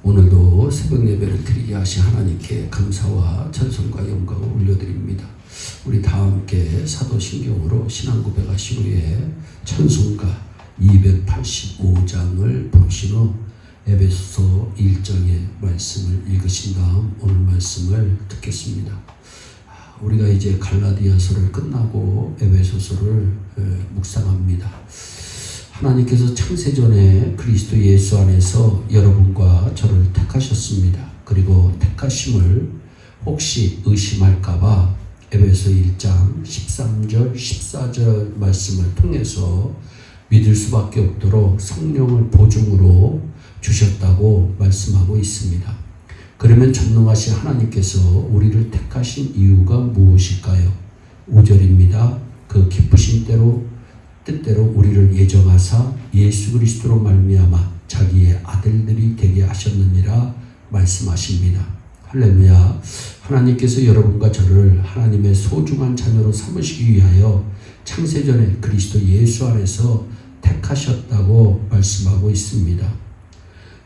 오늘도 새벽 예배를 드리게 하신 하나님께 감사와 찬송과 영광을 올려드립니다. 우리 다 함께 사도신경으로 신앙 고백하신 후에 찬송가 285장을 부르신 후 에베소서 1장의 말씀을 읽으신 다음 오늘 말씀을 듣겠습니다. 우리가 이제 갈라디아서를 끝나고 에베소서를 묵상합니다. 하나님께서 창세전에 그리스도 예수 안에서 여러분과 저를 택하셨습니다. 그리고 택하심을 혹시 의심할까봐 에베소 1장 13절 14절 말씀을 통해서 믿을 수밖에 없도록 성령을 보증으로 주셨다고 말씀하고 있습니다. 그러면 전능하신 하나님께서 우리를 택하신 이유가 무엇일까요? 5절입니다. 그 기쁘신 뜻대로 우리를 예정하사 예수 그리스도로 말미암아 자기의 아들들이 되게 하셨느니라 말씀하십니다. 할렐루야. 하나님께서 여러분과 저를 하나님의 소중한 자녀로 삼으시기 위하여 창세전에 그리스도 예수 안에서 택하셨다고 말씀하고 있습니다.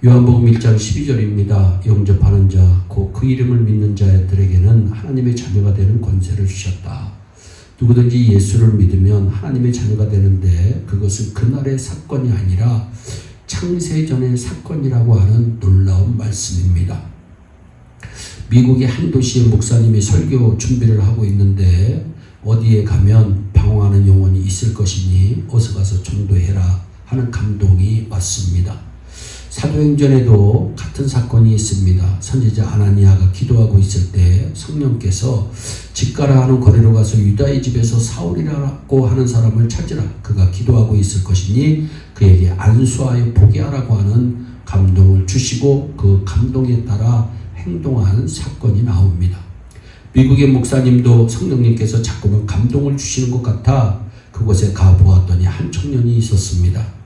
요한복음 1장 12절입니다. 영접하는 자, 곧 그 이름을 믿는 자들에게는 하나님의 자녀가 되는 권세를 주셨다. 누구든지 예수를 믿으면 하나님의 자녀가 되는데 그것은 그날의 사건이 아니라 창세전의 사건이라고 하는 놀라운 말씀입니다. 미국의 한 도시의 목사님이 설교 준비를 하고 있는데 어디에 가면 방황하는 영혼이 있을 것이니 어서 가서 전도해라 하는 감동이 왔습니다. 사도행전에도 같은 사건이 있습니다. 선지자 아나니아가 기도하고 있을 때 성령께서 집 가라 하는 거리로 가서 유다의 집에서 사울이라고 하는 사람을 찾으라. 그가 기도하고 있을 것이니 그에게 안수하여 보게 하라고 하는 감동을 주시고 그 감동에 따라 행동한 사건이 나옵니다. 미국의 목사님도 성령님께서 자꾸만 감동을 주시는 것 같아 그곳에 가보았더니 한 청년이 있었습니다.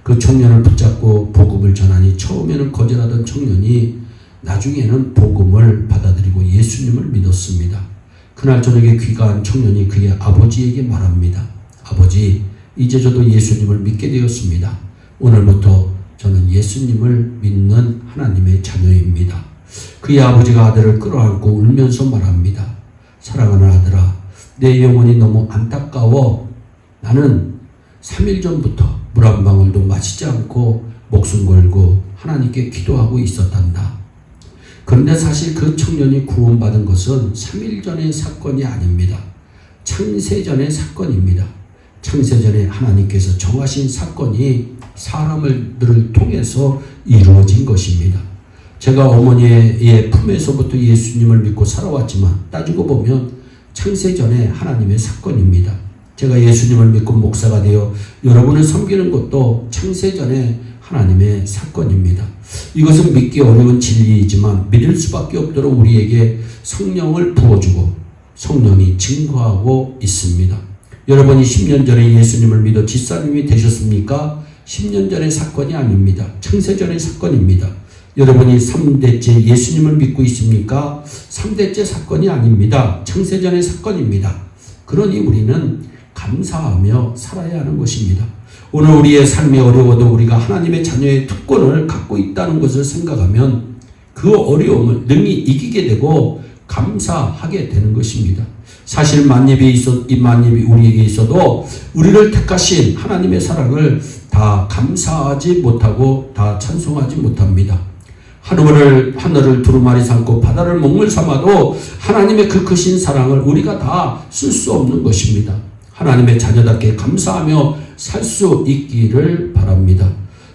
그 청년을 붙잡고 복음을 전하니 처음에는 거절하던 청년이 나중에는 복음을 받아들이고 예수님을 믿었습니다. 그날 저녁에 귀가한 청년이 그의 아버지에게 말합니다. 아버지, 이제 저도 예수님을 믿게 되었습니다. 오늘부터 저는 예수님을 믿는 하나님의 자녀입니다. 그의 아버지가 아들을 끌어안고 울면서 말합니다. 사랑하는 아들아, 내 영혼이 너무 안타까워. 나는 3일 전부터 물 한 방울도 마시지 않고 목숨 걸고 하나님께 기도하고 있었단다. 그런데 사실 그 청년이 구원받은 것은 3일 전의 사건이 아닙니다. 창세전의 사건입니다. 창세전에 하나님께서 정하신 사건이 사람들을 통해서 이루어진 것입니다. 제가 어머니의 품에서부터 예수님을 믿고 살아왔지만 따지고 보면 창세전에 하나님의 사건입니다. 제가 예수님을 믿고 목사가 되어 여러분을 섬기는 것도 창세전에 하나님의 사건입니다. 이것은 믿기 어려운 진리이지만 믿을 수밖에 없도록 우리에게 성령을 부어주고 성령이 증거하고 있습니다. 여러분이 10년 전에 예수님을 믿어 집사님이 되셨습니까? 10년 전의 사건이 아닙니다. 창세전의 사건입니다. 여러분이 3대째 예수님을 믿고 있습니까? 3대째 사건이 아닙니다. 창세전의 사건입니다. 그러니 우리는 감사하며 살아야 하는 것입니다. 오늘 우리의 삶이 어려워도 우리가 하나님의 자녀의 특권을 갖고 있다는 것을 생각하면 그 어려움을 능히 이기게 되고 감사하게 되는 것입니다. 사실 이 만입이 우리에게 있어도 우리를 택하신 하나님의 사랑을 다 감사하지 못하고 다 찬송하지 못합니다. 하늘을 두루마리 삼고 바다를 먹물 삼아도 하나님의 그 크신 사랑을 우리가 다 쓸 수 없는 것입니다. 하나님의 자녀답게 감사하며 살 수 있기를 바랍니다.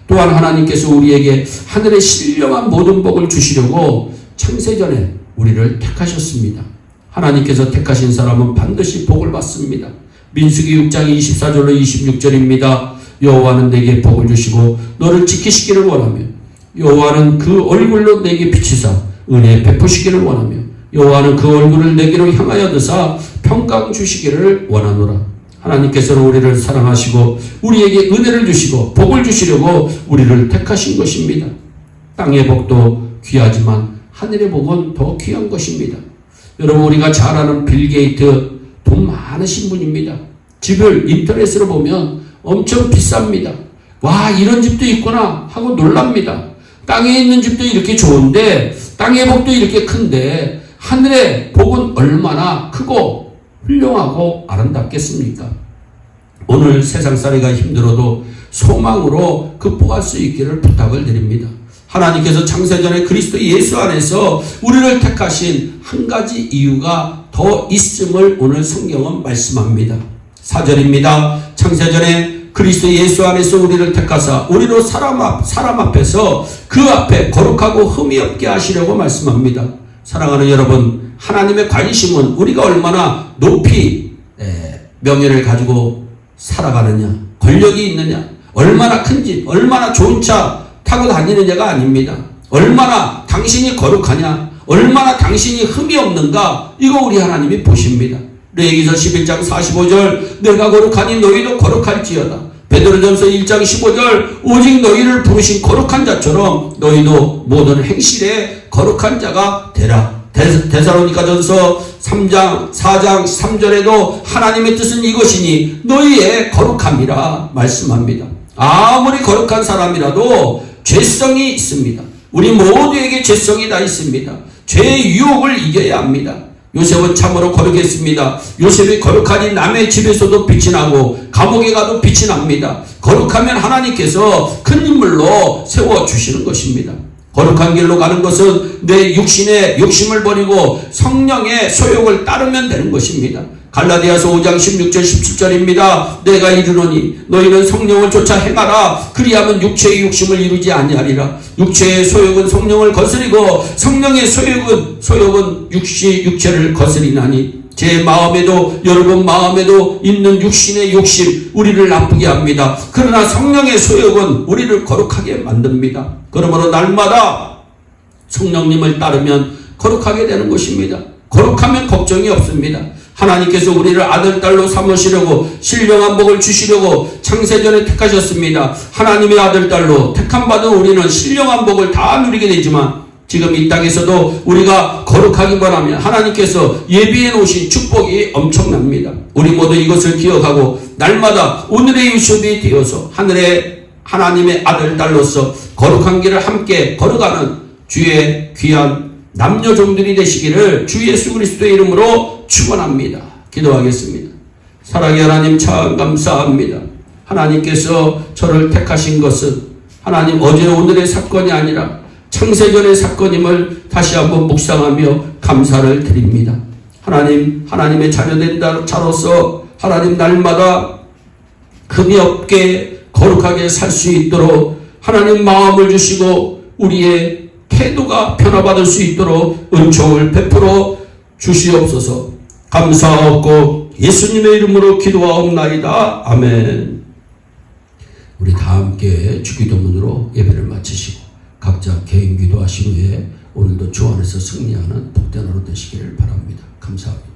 또한 하나님께서 우리에게 하늘의 신령한 모든 복을 주시려고 창세전에 우리를 택하셨습니다. 하나님께서 택하신 사람은 반드시 복을 받습니다. 민수기 6장 24절로 26절입니다. 여호와는 내게 복을 주시고 너를 지키시기를 원하며 여호와는 그 얼굴로 내게 비치사 은혜 베푸시기를 원하며 여호와는 그 얼굴을 내게로 향하여 드사 평강 주시기를 원하노라. 하나님께서는 우리를 사랑하시고 우리에게 은혜를 주시고 복을 주시려고 우리를 택하신 것입니다. 땅의 복도 귀하지만 하늘의 복은 더 귀한 것입니다. 여러분, 우리가 잘 아는 빌 게이트 돈 많으신 분입니다. 집을 인터넷으로 보면 엄청 비쌉니다. 와, 이런 집도 있구나 하고 놀랍니다. 땅에 있는 집도 이렇게 좋은데, 땅의 복도 이렇게 큰데, 하늘의 복은 얼마나 크고 훌륭하고 아름답겠습니까? 오늘 세상살이가 힘들어도 소망으로 극복할 수 있기를 부탁을 드립니다. 하나님께서 창세전에 그리스도 예수 안에서 우리를 택하신 한 가지 이유가 더 있음을 오늘 성경은 말씀합니다. 4절입니다. 창세전에 그리스도 예수 안에서 우리를 택하사 우리로 사람 앞에서 그 앞에 거룩하고 흠이 없게 하시려고 말씀합니다. 사랑하는 여러분, 하나님의 관심은 우리가 얼마나 높이 명예를 가지고 살아가느냐, 권력이 있느냐, 얼마나 큰 집, 얼마나 좋은 차 타고 다니느냐가 아닙니다. 얼마나 당신이 거룩하냐, 얼마나 당신이 흠이 없는가, 이거 우리 하나님이 보십니다. 레위기서 11장 45절 내가 거룩하니 너희도 거룩할지어다. 베드로전서 1장 15절 오직 너희를 부르신 거룩한 자처럼 너희도 모든 행실에 거룩한 자가 되라. 데살로니가전서 3장 4장 3절에도 하나님의 뜻은 이것이니 너희의 거룩함이라 말씀합니다. 아무리 거룩한 사람이라도 죄성이 있습니다. 우리 모두에게 죄성이 다 있습니다. 죄의 유혹을 이겨야 합니다. 요셉은 참으로 거룩했습니다. 요셉이 거룩하니 남의 집에서도 빛이 나고 감옥에 가도 빛이 납니다. 거룩하면 하나님께서 큰 인물로 세워주시는 것입니다. 거룩한 길로 가는 것은 내 육신의 욕심을 버리고 성령의 소욕을 따르면 되는 것입니다. 갈라디아서 5장 16절 17절입니다. 내가 이르노니 너희는 성령을 쫓아 행하라. 그리하면 육체의 욕심을 이루지 아니하리라. 육체의 소욕은 성령을 거스리고 성령의 소욕은 육체를 거스리나니 제 마음에도 여러분 마음에도 있는 육신의 욕심 우리를 나쁘게 합니다. 그러나 성령의 소욕은 우리를 거룩하게 만듭니다. 그러므로 날마다 성령님을 따르면 거룩하게 되는 것입니다. 거룩하면 걱정이 없습니다. 하나님께서 우리를 아들, 딸로 삼으시려고 신령한 복을 주시려고 창세전에 택하셨습니다. 하나님의 아들, 딸로 택함받은 우리는 신령한 복을 다 누리게 되지만 지금 이 땅에서도 우리가 거룩하기만 하면 하나님께서 예비해 놓으신 축복이 엄청납니다. 우리 모두 이것을 기억하고 날마다 오늘의 유숍이 되어서 하늘의 하나님의 아들, 딸로서 거룩한 길을 함께 걸어가는 주의 귀한 남녀 종들이 되시기를 주 예수 그리스도의 이름으로 축원합니다. 기도하겠습니다. 사랑의 하나님 참 감사합니다. 하나님께서 저를 택하신 것은 하나님 어제 오늘의 사건이 아니라 창세전의 사건임을 다시 한번 묵상하며 감사를 드립니다. 하나님, 하나님의 자녀된 자로서 하나님 날마다 흠이 없게 거룩하게 살 수 있도록 하나님 마음을 주시고 우리의 태도가 변화받을 수 있도록 은총을 베풀어 주시옵소서. 감사하옵고 예수님의 이름으로 기도하옵나이다. 아멘. 우리 다 함께 주기도문으로 예배를 마치시고 각자 개인 기도하신 후에 오늘도 주 안에서 승리하는 복된 하루 되시기를 바랍니다. 감사합니다.